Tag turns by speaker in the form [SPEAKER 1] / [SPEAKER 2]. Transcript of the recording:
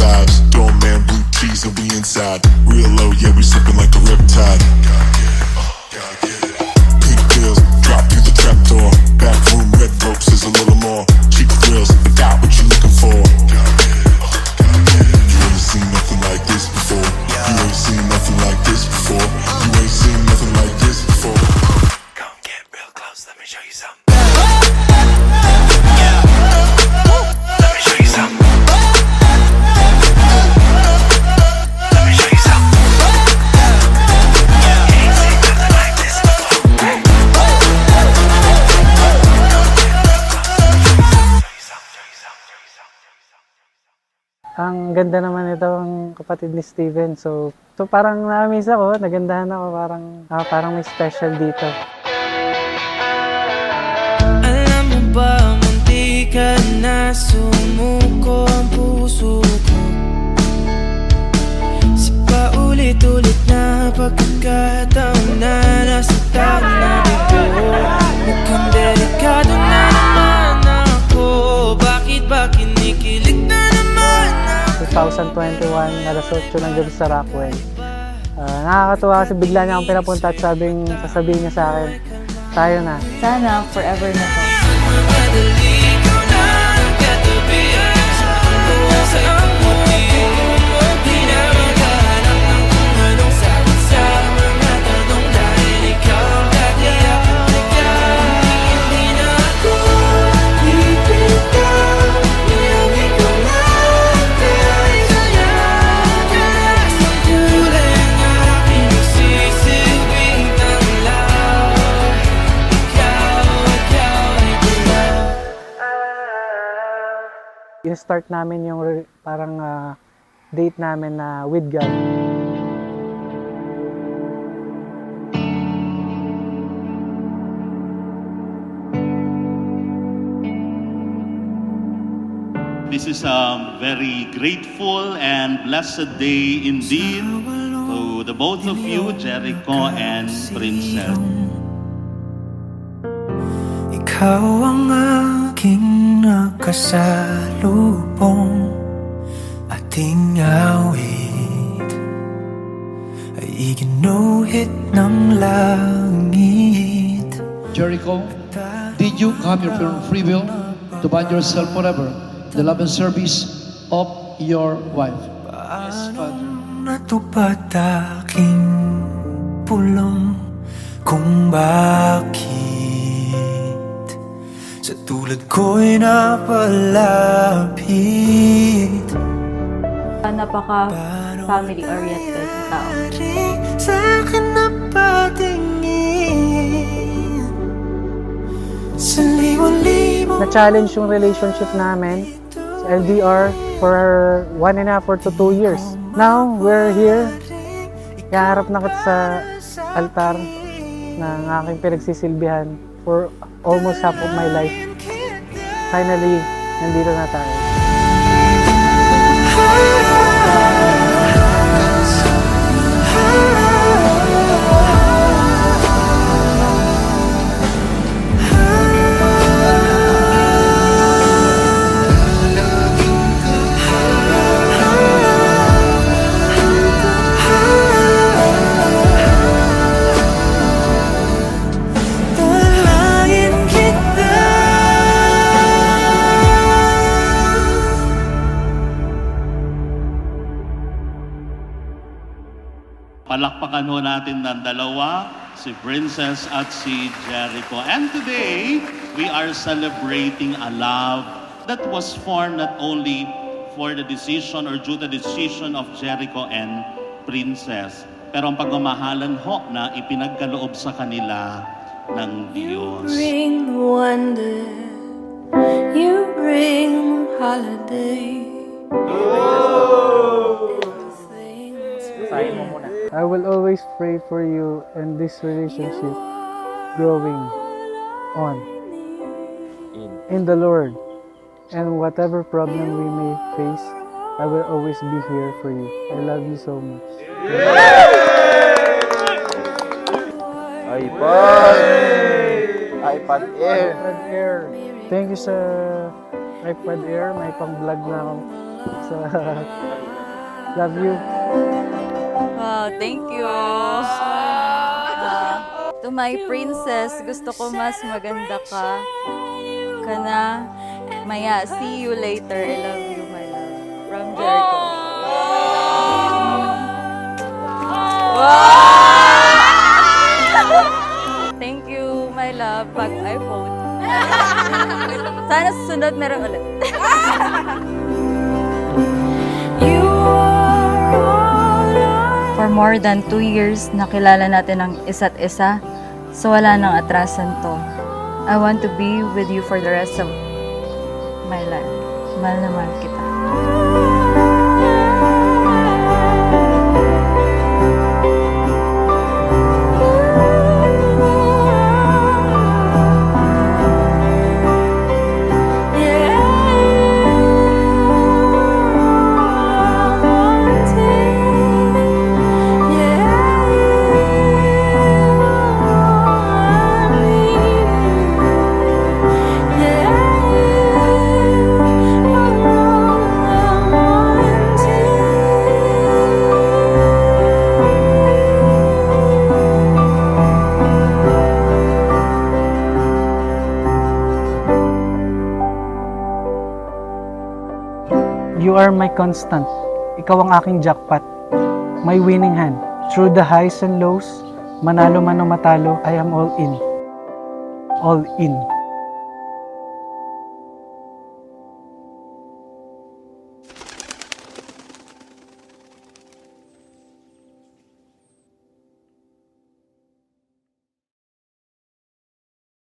[SPEAKER 1] vibes. Doorman, blue cheese, and we inside. Real low, yeah, we sipping like a riptide. Pink pills, drop through the trapdoor. Back room, red ropes, is a little more. Cheap thrills, I got what you looking for. You ain't seen nothing like this before. You ain't seen nothing like this before. You ain't seen nothing like this before.
[SPEAKER 2] Come get real close, let me show you something. Let me show you something. Let me show you something. You ain't seen nothing like this before.
[SPEAKER 3] Ang ganda naman itong kapatid ni Steven. So parang na-amaze ako, nagandahan ako, parang may special dito.
[SPEAKER 4] Alam mo ba, munti ka na sumuko ang puso ko sa paulit-ulit na pagkakataon na nasaktan na bigo. Mukhang delikado na naman ako. Bakit ba kinikilig na naman ako?
[SPEAKER 3] 2021, alas 8 ng gabi sa Rockwell. Nakakatuwa kasi bigla niya akong pinapunta at sasabihin niya sa akin, tayo na.
[SPEAKER 5] Sana forever na to.
[SPEAKER 4] Madali ko na katabihan sa ang motibo mo. Di na maghanap ng kung anong sagot sa mga tanong dahil ikaw ang katiyak na hindi na ako ipitaw. Niyang ikaw lang kaya sa kulay ng aking nagsisilbing tanglaw.
[SPEAKER 3] In-start namin yung parang date namin na with God.
[SPEAKER 6] This is a very grateful and blessed day indeed to the both of you, Jericho and Princess.
[SPEAKER 4] Ikaw ang aking nakasalubong, ating awit ay iginuhit ng langit.
[SPEAKER 7] Jericho, did you come here from free will to bind yourself forever the love and service of your wife? Yes, Father.
[SPEAKER 4] Natupad aking pulong kung bakit sa tulad ko'y napalapit.
[SPEAKER 5] Napaka-family-oriented na tao.
[SPEAKER 4] Sa akin napatingin sa liwan-liwan.
[SPEAKER 3] Na-challenge yung relationship namin sa LDR for 1.5 or to 2 years. Now, we're here. Kaharap na kita sa altar ng aking pinagsisilbihan for almost half of my life. Finally, nandito na tayo.
[SPEAKER 6] Palakpakan ho natin ng dalawa, si Princess at si Jericho. And today, we are celebrating a love that was formed not only for the decision or due to the decision of Jericho and Princess, pero ang pagmamahalan ho na ipinagkaloob sa kanila ng Diyos.
[SPEAKER 8] Bring wonder, you bring holiday.
[SPEAKER 3] I will always pray for you and this relationship growing on in the Lord. And whatever problem we may face, I will always be here for you. I love you so much.
[SPEAKER 9] iPad Air.
[SPEAKER 3] iPad Air. Thank you sa iPad Air. May pang-vlog na ako. So, love you.
[SPEAKER 5] Wow, thank you. To my princess, gusto ko mas maganda ka. Kana, Maya, see you later. I love you, my love. From Jericho. Thank you, my love. Pag iPhone. Sana susunod meron ulit.
[SPEAKER 8] You are all I
[SPEAKER 5] For more than 2 years, nakilala natin ang isa't isa. So wala nang atrasan to. I want to be with you for the rest of my life. Mahal na mahal kita.
[SPEAKER 3] You are my constant. Ikaw ang aking jackpot. My winning hand. Through the highs and lows, manalo man o matalo, I am all in. All in.